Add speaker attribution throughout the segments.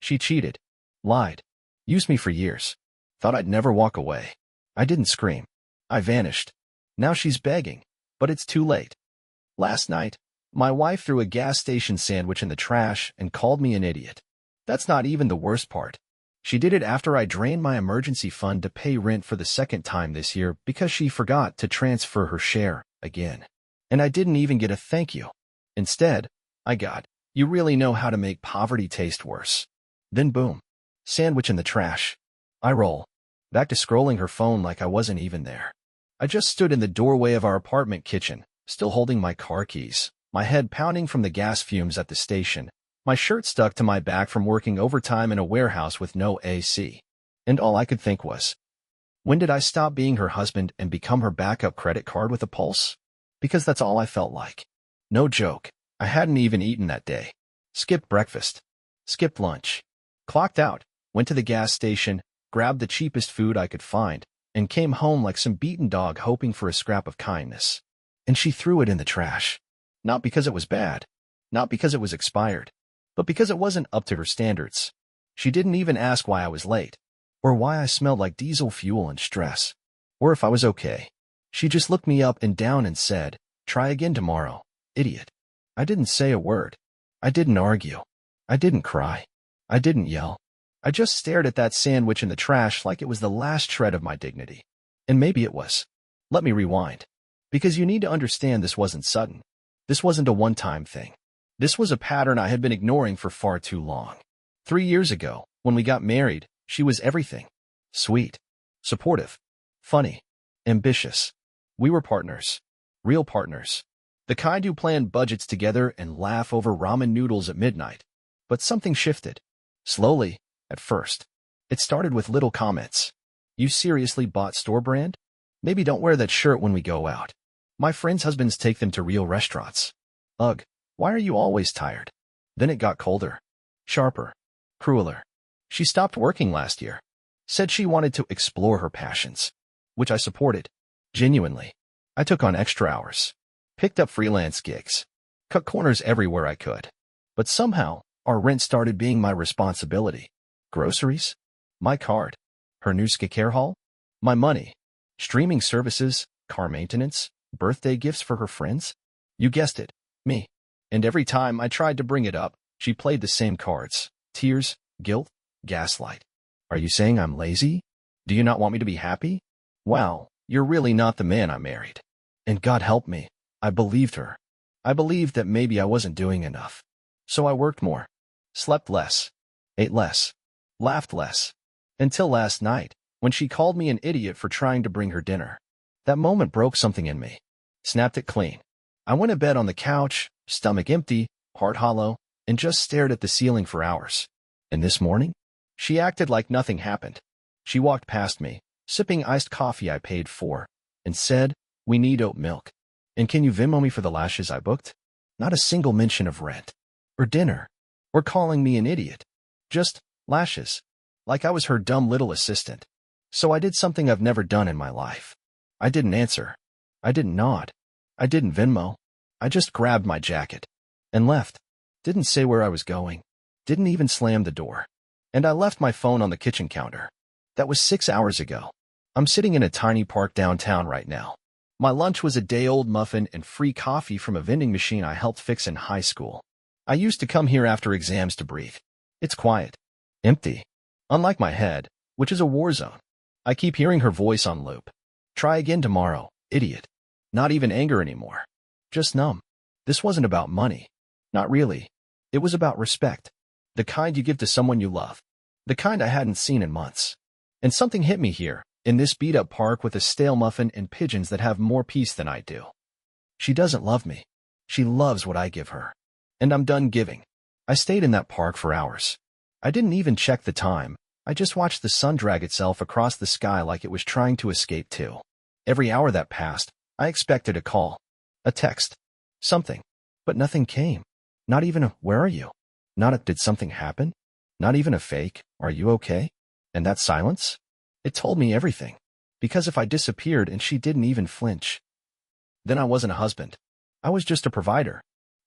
Speaker 1: She cheated, lied, used me for years. Thought I'd never walk away. I didn't scream. I vanished. Now she's begging, but it's too late. Last night, my wife threw a gas station sandwich in the trash and called me an idiot. That's not even the worst part. She did it after I drained my emergency fund to pay rent for the second time this year because she forgot to transfer her share again. And I didn't even get a thank you. Instead, I got, "You really know how to make poverty taste worse." Then boom, sandwich in the trash. I roll back to scrolling her phone like I wasn't even there. I just stood in the doorway of our apartment kitchen, still holding my car keys, my head pounding from the gas fumes at the station, my shirt stuck to my back from working overtime in a warehouse with no AC. And all I could think was, when did I stop being her husband and become her backup credit card with a pulse? Because that's all I felt like. No joke, I hadn't even eaten that day. Skipped breakfast. Skipped lunch. Clocked out, went to the gas station, grabbed the cheapest food I could find, and came home like some beaten dog hoping for a scrap of kindness. And she threw it in the trash. Not because it was bad. Not because it was expired. But because it wasn't up to her standards. She didn't even ask why I was late. Or why I smelled like diesel fuel and stress. Or if I was okay. She just looked me up and down and said, "Try again tomorrow, idiot." I didn't say a word. I didn't argue. I didn't cry. I didn't yell. I just stared at that sandwich in the trash like it was the last shred of my dignity. And maybe it was. Let me rewind. Because you need to understand this wasn't sudden. This wasn't a one-time thing. This was a pattern I had been ignoring for far too long. 3 years ago, when we got married, she was everything. Sweet. Supportive. Funny. Ambitious. We were partners. Real partners. The kind who plan budgets together and laugh over ramen noodles at midnight. But something shifted. Slowly, at first. It started with little comments. "You seriously bought store brand? Maybe don't wear that shirt when we go out. My friends' husbands take them to real restaurants. Ugh, why are you always tired?" Then it got colder. Sharper. Crueler. She stopped working last year. Said she wanted to explore her passions. Which I supported. Genuinely. I took on extra hours. Picked up freelance gigs. Cut corners everywhere I could. But somehow, our rent started being my responsibility. Groceries? My card. Her new skincare haul? My money. Streaming services, car maintenance, birthday gifts for her friends? You guessed it, me. And every time I tried to bring it up, she played the same cards. Tears, guilt, gaslight. Are you saying I'm lazy? Do you not want me to be happy? Wow, you're really not the man I married. And God help me, I believed her. I believed that maybe I wasn't doing enough. So I worked more. Slept less. Ate less. Laughed less. Until last night, when she called me an idiot for trying to bring her dinner. That moment broke something in me. Snapped it clean. I went to bed on the couch, stomach empty, heart hollow, and just stared at the ceiling for hours. And this morning? She acted like nothing happened. She walked past me, sipping iced coffee I paid for, and said, "We need oat milk. And can you Venmo me for the lashes I booked?" Not a single mention of rent. Or dinner. Or calling me an idiot. Just lashes. Like I was her dumb little assistant. So I did something I've never done in my life. I didn't answer. I didn't nod. I didn't Venmo. I just grabbed my jacket. And left. Didn't say where I was going. Didn't even slam the door. And I left my phone on the kitchen counter. That was 6 hours ago. I'm sitting in a tiny park downtown right now. My lunch was a day-old muffin and free coffee from a vending machine I helped fix in high school. I used to come here after exams to breathe. It's quiet. Empty. Unlike my head, which is a war zone. I keep hearing her voice on loop. "Try again tomorrow, idiot." Not even anger anymore. Just numb. This wasn't about money. Not really. It was about respect. The kind you give to someone you love. The kind I hadn't seen in months. And something hit me here, in this beat-up park with a stale muffin and pigeons that have more peace than I do. She doesn't love me. She loves what I give her. And I'm done giving. I stayed in that park for hours. I didn't even check the time. I just watched the sun drag itself across the sky like it was trying to escape too. Every hour that passed, I expected a call. A text. Something. But nothing came. Not even a, "Where are you?" Not a, "Did something happen?" Not even a fake, "Are you okay?" And that silence? It told me everything. Because if I disappeared and she didn't even flinch, then I wasn't a husband. I was just a provider.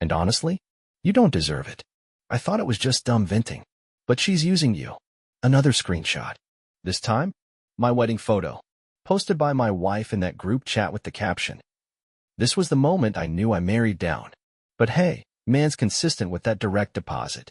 Speaker 1: And honestly, you don't deserve it. I thought it was just dumb venting. But she's using you. Another screenshot. This time, my wedding photo, posted by my wife in that group chat with the caption. This was the moment I knew I married down. But hey, man's consistent with that direct deposit.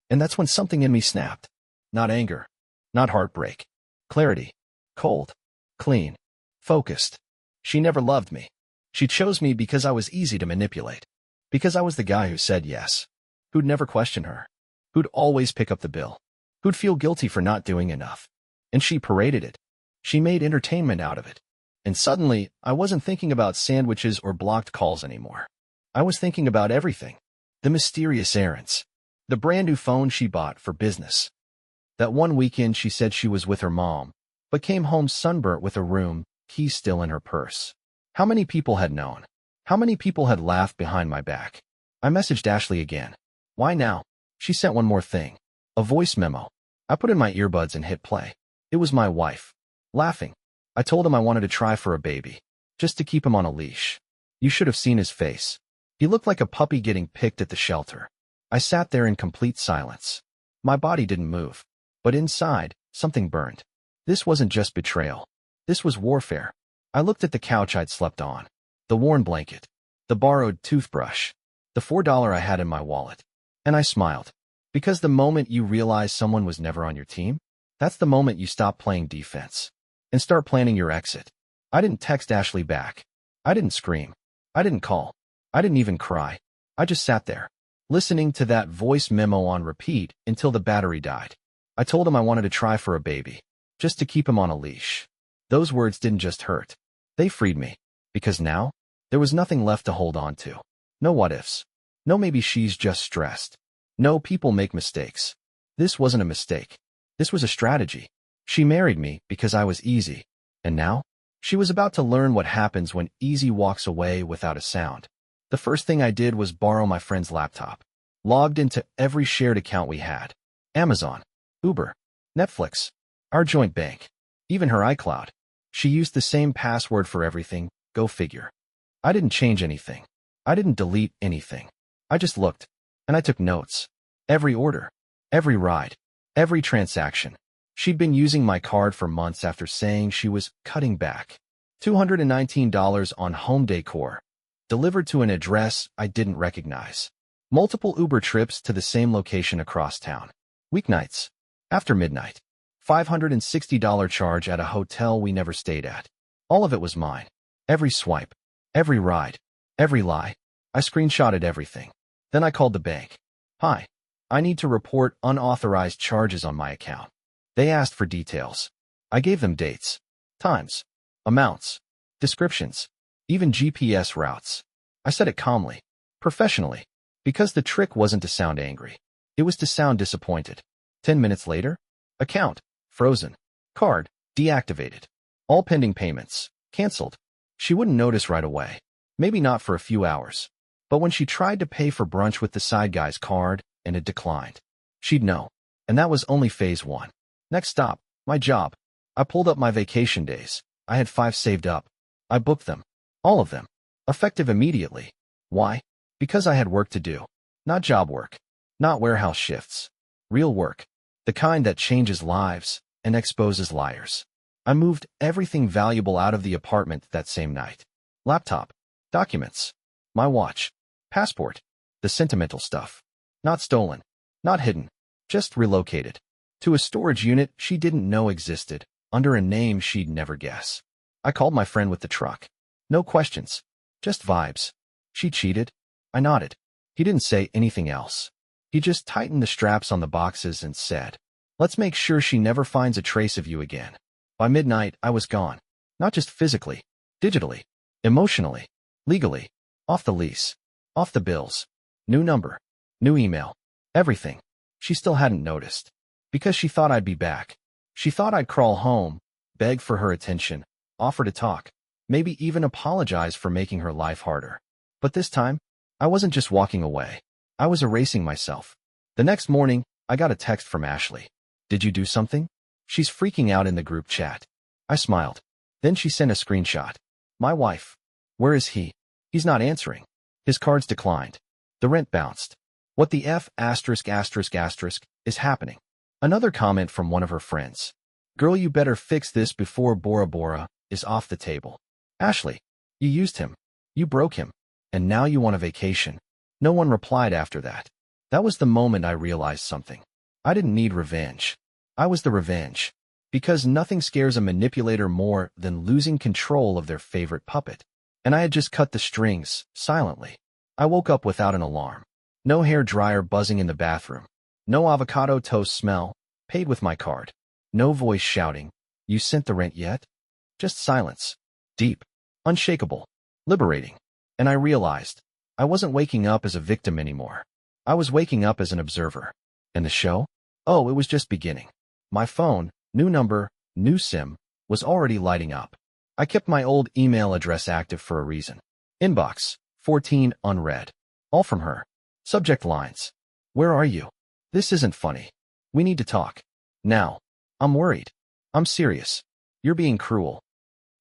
Speaker 1: And that's when something in me snapped. Not anger. Not heartbreak. Clarity. Cold. Clean. Focused. She never loved me. She chose me because I was easy to manipulate. Because I was the guy who said yes. Who'd never question her. Who'd always pick up the bill. Who'd feel guilty for not doing enough. And she paraded it. She made entertainment out of it. And suddenly, I wasn't thinking about sandwiches or blocked calls anymore. I was thinking about everything. The mysterious errands. The brand new phone she bought for business. That one weekend she said she was with her mom, but came home sunburnt with a room key still in her purse. How many people had known? How many people had laughed behind my back? I messaged Ashley again. Why now? She sent one more thing. A voice memo. I put in my earbuds and hit play. It was my wife. Laughing. I told him I wanted to try for a baby. Just to keep him on a leash. You should have seen his face. He looked like a puppy getting picked at the shelter. I sat there in complete silence. My body didn't move. But inside, something burned. This wasn't just betrayal. This was warfare. I looked at the couch I'd slept on. The worn blanket. The borrowed toothbrush. The $4 I had in my wallet. And I smiled. Because the moment you realize someone was never on your team, that's the moment you stop playing defense and start planning your exit. I didn't text Ashley back. I didn't scream. I didn't call. I didn't even cry. I just sat there, listening to that voice memo on repeat until the battery died. I told him I wanted to try for a baby, just to keep him on a leash. Those words didn't just hurt. They freed me. Because now, there was nothing left to hold on to. No what-ifs. No maybe she's just stressed. No, people make mistakes. This wasn't a mistake. This was a strategy. She married me because I was easy. And now, she was about to learn what happens when easy walks away without a sound. The first thing I did was borrow my friend's laptop. Logged into every shared account we had. Amazon, Uber, Netflix, our joint bank, even her iCloud. She used the same password for everything, go figure. I didn't change anything. I didn't delete anything. I just looked, and I took notes. Every order, every ride, every transaction. She'd been using my card for months after saying she was cutting back. $219 on home decor, delivered to an address I didn't recognize. Multiple Uber trips to the same location across town. Weeknights, after midnight. $560 charge at a hotel we never stayed at. All of it was mine. Every swipe, every ride, every lie. I screenshotted everything. Then I called the bank. Hi, I need to report unauthorized charges on my account. They asked for details. I gave them dates, times, amounts, descriptions, even GPS routes. I said it calmly, professionally, because the trick wasn't to sound angry. It was to sound disappointed. 10 minutes later, account, frozen, card, deactivated. All pending payments, canceled. She wouldn't notice right away. Maybe not for a few hours. But when she tried to pay for brunch with the side guy's card and it declined, she'd know. And that was only phase 1. Next stop, my job. I pulled up my vacation days. I had 5 saved up. I booked them. All of them. Effective immediately. Why? Because I had work to do. Not job work. Not warehouse shifts. Real work. The kind that changes lives and exposes liars. I moved everything valuable out of the apartment that same night. Laptop. Documents. My watch. Passport. The sentimental stuff. Not stolen. Not hidden. Just relocated. To a storage unit she didn't know existed, under a name she'd never guess. I called my friend with the truck. No questions. Just vibes. She cheated. I nodded. He didn't say anything else. He just tightened the straps on the boxes and said, "Let's make sure she never finds a trace of you again." By midnight, I was gone. Not just physically, digitally, emotionally, legally, off the lease, off the bills, new number, new email, everything. She still hadn't noticed. Because she thought I'd be back. She thought I'd crawl home, beg for her attention, offer to talk, maybe even apologize for making her life harder. But this time, I wasn't just walking away. I was erasing myself. The next morning, I got a text from Ashley. "Did you do something?" She's freaking out in the group chat. I smiled. Then she sent a screenshot. "My wife. Where is he? He's not answering. His card's declined." The rent bounced. What the F asterisk asterisk asterisk is happening? Another comment from one of her friends. Girl, you better fix this before Bora Bora is off the table. Ashley, you used him. You broke him. And now you want a vacation. No one replied after that. That was the moment I realized something. I didn't need revenge. I was the revenge. Because nothing scares a manipulator more than losing control of their favorite puppet. And I had just cut the strings, silently. I woke up without an alarm. No hair dryer buzzing in the bathroom. No avocado toast smell, paid with my card. No voice shouting, you sent the rent yet? Just silence. Deep. Unshakable. Liberating. And I realized, I wasn't waking up as a victim anymore. I was waking up as an observer. And the show? Oh, it was just beginning. My phone, new number, new SIM, was already lighting up. I kept my old email address active for a reason. Inbox, 14 unread. All from her. Subject lines. Where are you? This isn't funny. We need to talk. Now. I'm worried. I'm serious. You're being cruel.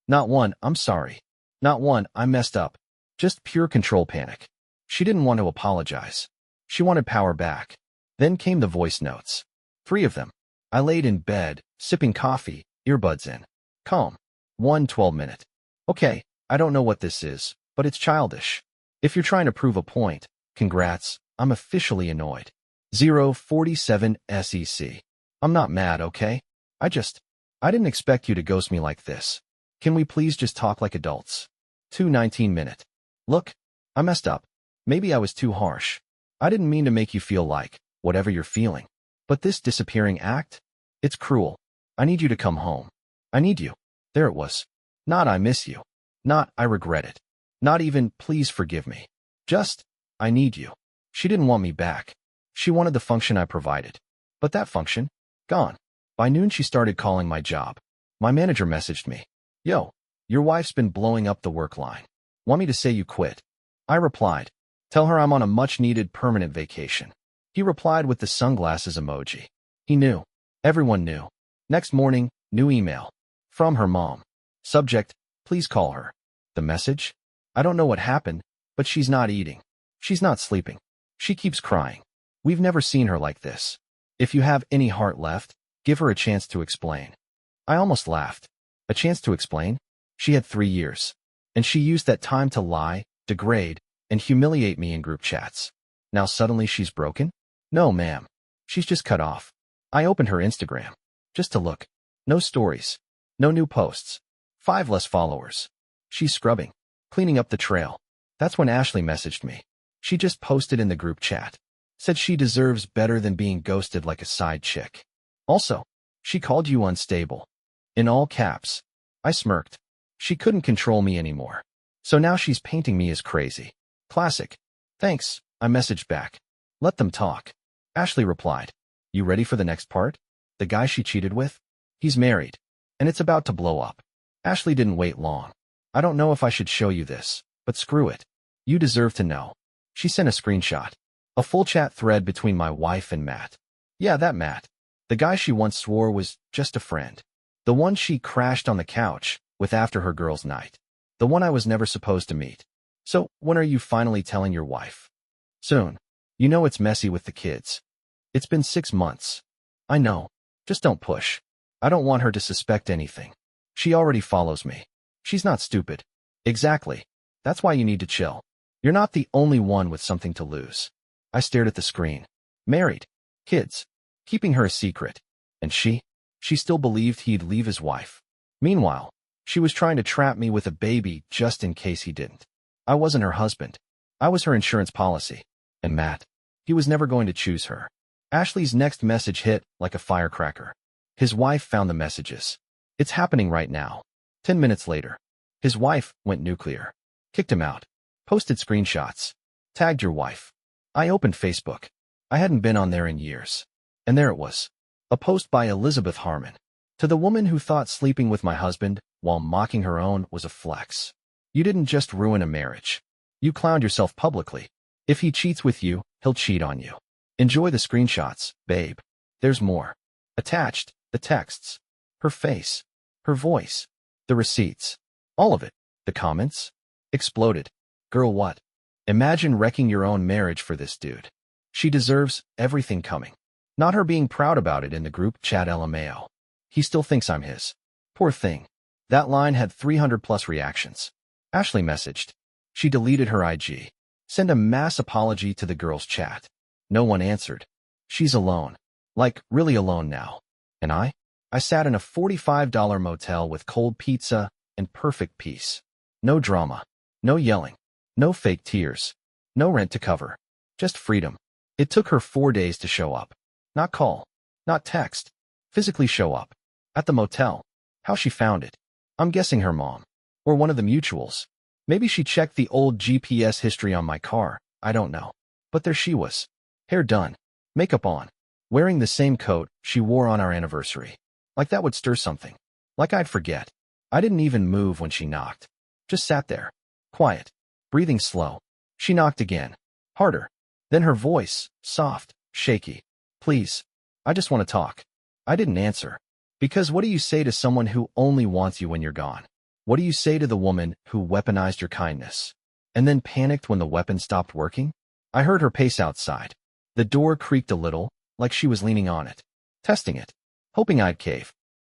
Speaker 1: Not one, I'm sorry. Not one, I messed up. Just pure control panic. She didn't want to apologize. She wanted power back. Then came the voice notes. 3 of them. I laid in bed, sipping coffee, earbuds in. Calm. 1 12-minute. Okay, I don't know what this is, but it's childish. If you're trying to prove a point, congrats, I'm officially annoyed. 047 SEC. I'm not mad, okay? I didn't expect you to ghost me like this. Can we please just talk like adults? 2 19-minute. Look, I messed up. Maybe I was too harsh. I didn't mean to make you feel like, whatever you're feeling. But this disappearing act? It's cruel. I need you to come home. I need you. There it was. Not I miss you. Not I regret it. Not even please forgive me. Just, I need you. She didn't want me back. She wanted the function I provided. But that function? Gone. By noon she started calling my job. My manager messaged me. Yo, your wife's been blowing up the work line. Want me to say you quit? I replied. Tell her I'm on a much-needed permanent vacation. He replied with the sunglasses emoji. He knew. Everyone knew. Next morning, new email. From her mom. Subject, please call her. The message? I don't know what happened, but she's not eating. She's not sleeping. She keeps crying. We've never seen her like this. If you have any heart left, give her a chance to explain. I almost laughed. A chance to explain? She had 3 years. And she used that time to lie, degrade, and humiliate me in group chats. Now suddenly she's broken? No, ma'am. She's just cut off. I opened her Instagram. Just to look. No stories. No new posts. 5 less followers. She's scrubbing. Cleaning up the trail. That's when Ashley messaged me. She just posted in the group chat. Said she deserves better than being ghosted like a side chick. Also, she called you unstable. In all caps. I smirked. She couldn't control me anymore. So now she's painting me as crazy. Classic. Thanks, I messaged back. Let them talk. Ashley replied. You ready for the next part? The guy she cheated with? He's married. And it's about to blow up. Ashley didn't wait long. I don't know if I should show you this, but screw it. You deserve to know. She sent a screenshot. A full chat thread between my wife and Matt. Yeah, that Matt. The guy she once swore was just a friend. The one she crashed on the couch with after her girls' night. The one I was never supposed to meet. So, when are you finally telling your wife? Soon. You know it's messy with the kids. It's been 6 months. I know. Just don't push. I don't want her to suspect anything. She already follows me. She's not stupid. Exactly. That's why you need to chill. You're not the only one with something to lose. I stared at the screen. Married. Kids. Keeping her a secret. And she still believed he'd leave his wife. Meanwhile, she was trying to trap me with a baby just in case he didn't. I wasn't her husband. I was her insurance policy. And Matt, he was never going to choose her. Ashley's next message hit like a firecracker. His wife found the messages. It's happening right now. 10 minutes later. His wife went nuclear. Kicked him out. Posted screenshots. Tagged your wife. I opened Facebook. I hadn't been on there in years. And there it was. A post by Elizabeth Harmon. To the woman who thought sleeping with my husband while mocking her own was a flex. You didn't just ruin a marriage. You clowned yourself publicly. If he cheats with you, he'll cheat on you. Enjoy the screenshots, babe. There's more. Attached, the texts. Her face. Her voice. The receipts. All of it. The comments. Exploded. Girl, what? Imagine wrecking your own marriage for this dude. She deserves everything coming. Not her being proud about it in the group chat LMAO. He still thinks I'm his. Poor thing. That line had 300 plus reactions. Ashley messaged. She deleted her IG. Send a mass apology to the girls' chat. No one answered. She's alone. Like, really alone now. And I sat in a $45 motel with cold pizza and perfect peace. No drama. No yelling. No fake tears. No rent to cover. Just freedom. It took her 4 days to show up. Not call. Not text. Physically show up. At the motel. How she found it. I'm guessing her mom. Or one of the mutuals. Maybe she checked the old GPS history on my car. I don't know. But there she was. Hair done. Makeup on. Wearing the same coat she wore on our anniversary. Like that would stir something. Like I'd forget. I didn't even move when she knocked. Just sat there. Quiet. Breathing slow. She knocked again. Harder. Then her voice, soft, shaky. Please. I just want to talk. I didn't answer. Because what do you say to someone who only wants you when you're gone? What do you say to the woman who weaponized your kindness? And then panicked when the weapon stopped working? I heard her pace outside. The door creaked a little, like she was leaning on it. Testing it. Hoping I'd cave.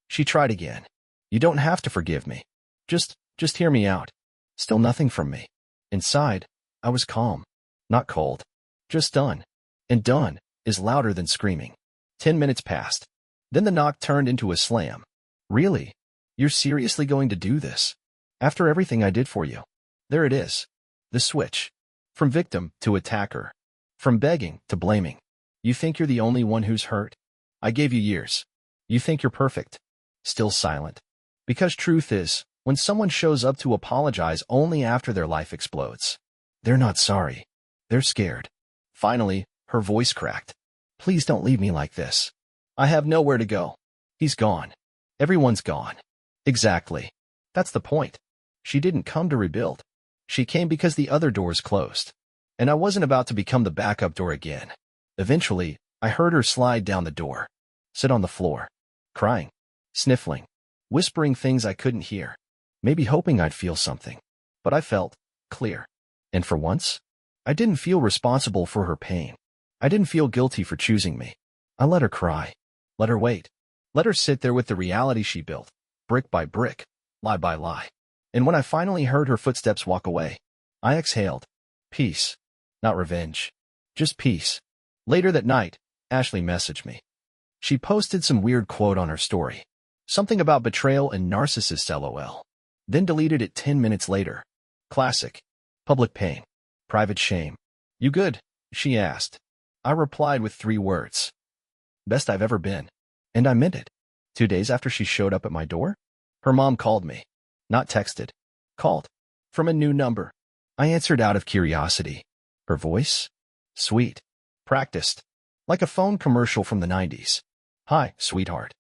Speaker 1: She tried again. You don't have to forgive me. Just hear me out. Still nothing from me. Inside, I was calm. Not cold. Just done. And done is louder than screaming. 10 minutes passed. Then the knock turned into a slam. Really? You're seriously going to do this? After everything I did for you? There it is. The switch. From victim to attacker. From begging to blaming. You think you're the only one who's hurt? I gave you years. You think you're perfect. Still silent. Because truth is, when someone shows up to apologize only after their life explodes, they're not sorry. They're scared. Finally, her voice cracked. Please don't leave me like this. I have nowhere to go. He's gone. Everyone's gone. Exactly. That's the point. She didn't come to rebuild. She came because the other doors closed. And I wasn't about to become the backup door again. Eventually, I heard her slide down the door. Sit on the floor. Crying. Sniffling. Whispering things I couldn't hear. Maybe hoping I'd feel something. But I felt clear. And for once, I didn't feel responsible for her pain. I didn't feel guilty for choosing me. I let her cry. Let her wait. Let her sit there with the reality she built. Brick by brick. Lie by lie. And when I finally heard her footsteps walk away, I exhaled. Peace. Not revenge. Just peace. Later that night, Ashley messaged me. She posted some weird quote on her story. Something about betrayal and narcissist LOL. Then deleted it 10 minutes later. Classic. Public pain. Private shame. You good? She asked. I replied with 3 words. Best I've ever been. And I meant it. 2 days after she showed up at my door, her mom called me. Not texted. Called. From a new number. I answered out of curiosity. Her voice? Sweet. Practiced. Like a phone commercial from the 90s. Hi, sweetheart.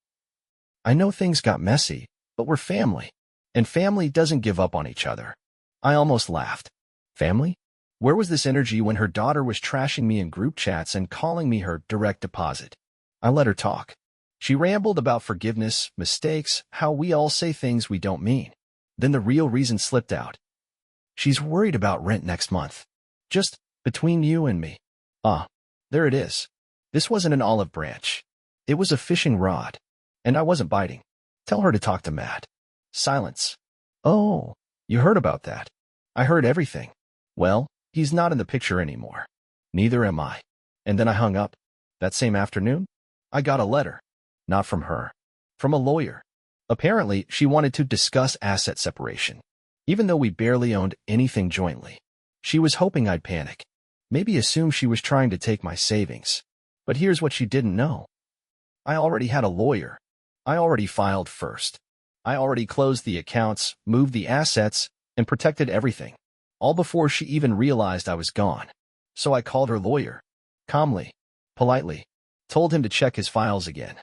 Speaker 1: I know things got messy, but we're family. And family doesn't give up on each other. I almost laughed. Family? Where was this energy when her daughter was trashing me in group chats and calling me her direct deposit? I let her talk. She rambled about forgiveness, mistakes, how we all say things we don't mean. Then the real reason slipped out. She's worried about rent next month. Just between you and me. There it is. This wasn't an olive branch. It was a fishing rod. And I wasn't biting. Tell her to talk to Matt. Silence. Oh, you heard about that. I heard everything. Well, he's not in the picture anymore. Neither am I. And then I hung up. That same afternoon, I got a letter. Not from her. From a lawyer. Apparently, she wanted to discuss asset separation. Even though we barely owned anything jointly. She was hoping I'd panic. Maybe assume she was trying to take my savings. But here's what she didn't know. I already had a lawyer. I already filed first. I already closed the accounts, moved the assets, and protected everything. All before she even realized I was gone. So I called her lawyer. Calmly. Politely. Told him to check his files again.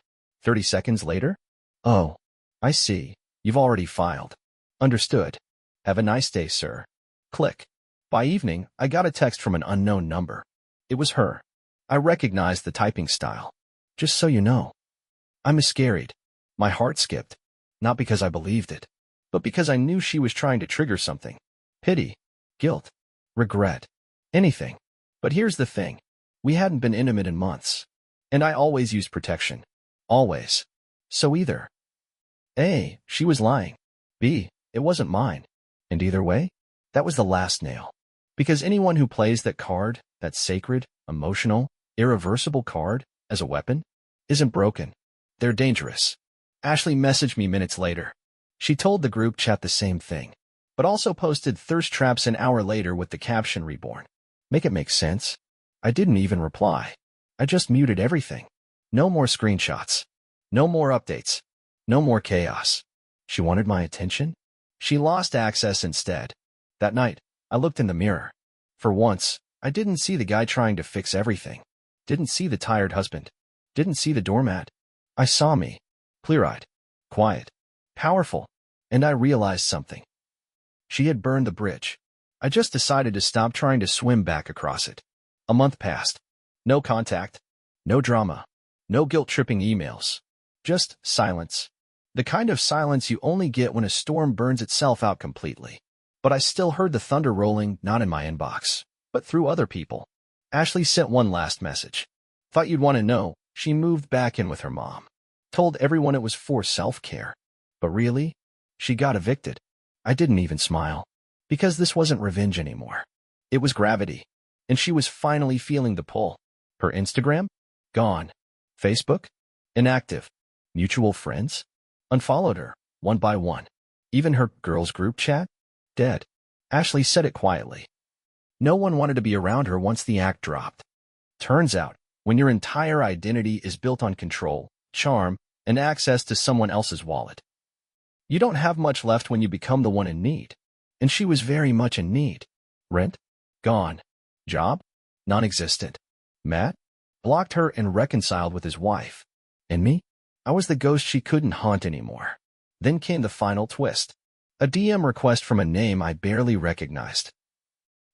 Speaker 1: 30 seconds later? Oh, I see. You've already filed. Understood. Have a nice day, sir. Click. By evening, I got a text from an unknown number. It was her. I recognized the typing style. Just so you know. I'm miscarried. My heart skipped. Not because I believed it, but because I knew she was trying to trigger something. Pity. Guilt. Regret. Anything. But here's the thing. We hadn't been intimate in months. And I always used protection. Always. So either A, she was lying. B, it wasn't mine. And either way, that was the last nail. Because anyone who plays that card, that sacred, emotional, irreversible card, as a weapon, isn't broken. They're dangerous. Ashley messaged me minutes later. She told the group chat the same thing, but also posted thirst traps an hour later with the caption reborn. Make it make sense? I didn't even reply. I just muted everything. No more screenshots. No more updates. No more chaos. She wanted my attention? She lost access instead. That night, I looked in the mirror. For once, I didn't see the guy trying to fix everything. Didn't see the tired husband. Didn't see the doormat. I saw me. Clear-eyed. Quiet. Powerful. And I realized something. She had burned the bridge. I just decided to stop trying to swim back across it. A month passed. No contact. No drama. No guilt-tripping emails. Just silence. The kind of silence you only get when a storm burns itself out completely. But I still heard the thunder rolling, not in my inbox, but through other people. Ashley sent one last message. Thought you'd want to know, she moved back in with her mom. Told everyone it was for self-care. But really? She got evicted. I didn't even smile. Because this wasn't revenge anymore. It was gravity. And she was finally feeling the pull. Her Instagram? Gone. Facebook? Inactive. Mutual friends? Unfollowed her, one by one. Even her girls' group chat? Dead. Ashley said it quietly. No one wanted to be around her once the act dropped. Turns out, when your entire identity is built on control, charm, and access to someone else's wallet, you don't have much left when you become the one in need. And she was very much in need. Rent? Gone. Job? Non-existent. Matt? Blocked her and reconciled with his wife. And me? I was the ghost she couldn't haunt anymore. Then came the final twist. A DM request from a name I barely recognized.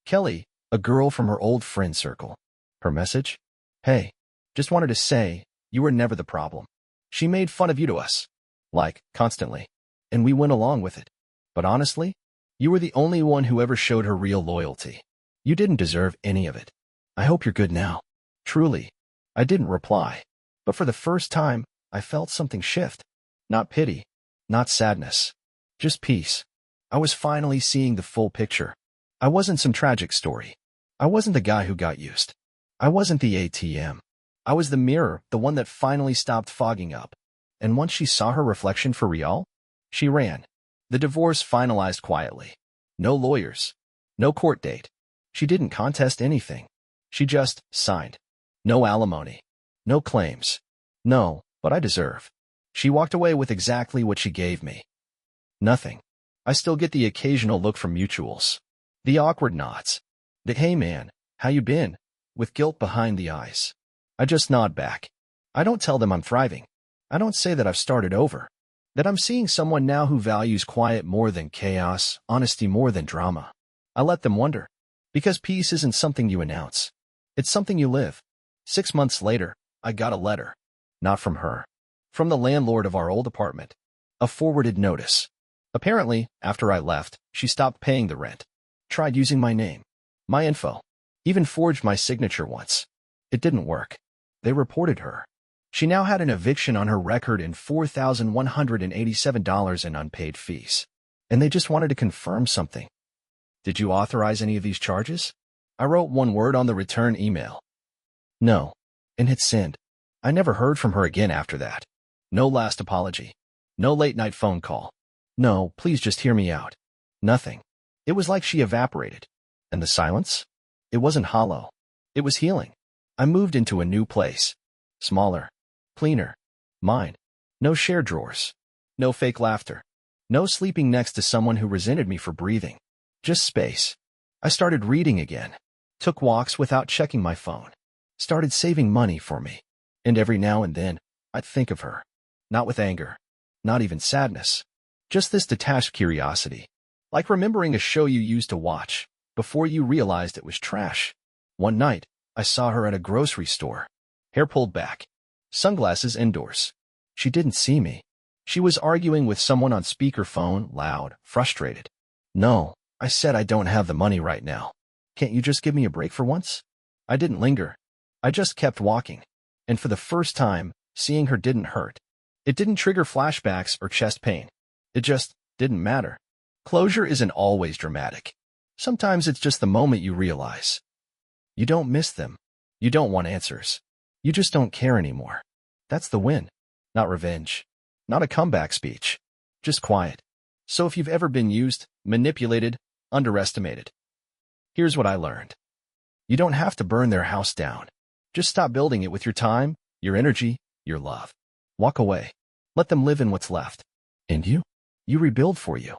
Speaker 1: Kelly, a girl from her old friend circle. Her message? Hey, just wanted to say, you were never the problem. She made fun of you to us. Like, constantly. And we went along with it. But honestly, you were the only one who ever showed her real loyalty. You didn't deserve any of it. I hope you're good now. Truly. I didn't reply. But for the first time, I felt something shift. Not pity. Not sadness. Just peace. I was finally seeing the full picture. I wasn't some tragic story. I wasn't the guy who got used. I wasn't the ATM. I was the mirror, the one that finally stopped fogging up. And once she saw her reflection for real, she ran. The divorce finalized quietly. No lawyers. No court date. She didn't contest anything. She just signed. No alimony. No claims. No, but I deserve. She walked away with exactly what she gave me. Nothing. I still get the occasional look from mutuals. The awkward nods. The hey man, how you been? With guilt behind the eyes. I just nod back. I don't tell them I'm thriving. I don't say that I've started over. That I'm seeing someone now who values quiet more than chaos, honesty more than drama. I let them wonder. Because peace isn't something you announce. It's something you live. 6 months later, I got a letter. Not from her. From the landlord of our old apartment. A forwarded notice. Apparently, after I left, she stopped paying the rent. Tried using my name. My info. Even forged my signature once. It didn't work. They reported her. She now had an eviction on her record and $4,187 in unpaid fees. And they just wanted to confirm something. Did you authorize any of these charges? I wrote one word on the return email. No. And hit send. I never heard from her again after that. No last apology. No late-night phone call. No, please just hear me out. Nothing. It was like she evaporated. And the silence? It wasn't hollow. It was healing. I moved into a new place. Smaller. Cleaner. Mine. No shared drawers. No fake laughter. No sleeping next to someone who resented me for breathing. Just space. I started reading again. Took walks without checking my phone. Started saving money for me. And every now and then, I'd think of her. Not with anger. Not even sadness. Just this detached curiosity. Like remembering a show you used to watch, before you realized it was trash. One night, I saw her at a grocery store. Hair pulled back. Sunglasses indoors. She didn't see me. She was arguing with someone on speakerphone, loud, frustrated. No, I said I don't have the money right now. Can't you just give me a break for once? I didn't linger. I just kept walking. And for the first time, seeing her didn't hurt. It didn't trigger flashbacks or chest pain. It just didn't matter. Closure isn't always dramatic. Sometimes it's just the moment you realize. You don't miss them. You don't want answers. You just don't care anymore. That's the win. Not revenge. Not a comeback speech. Just quiet. So if you've ever been used, manipulated, underestimated, here's what I learned. You don't have to burn their house down. Just stop building it with your time, your energy, your love. Walk away. Let them live in what's left. And you? You rebuild for you.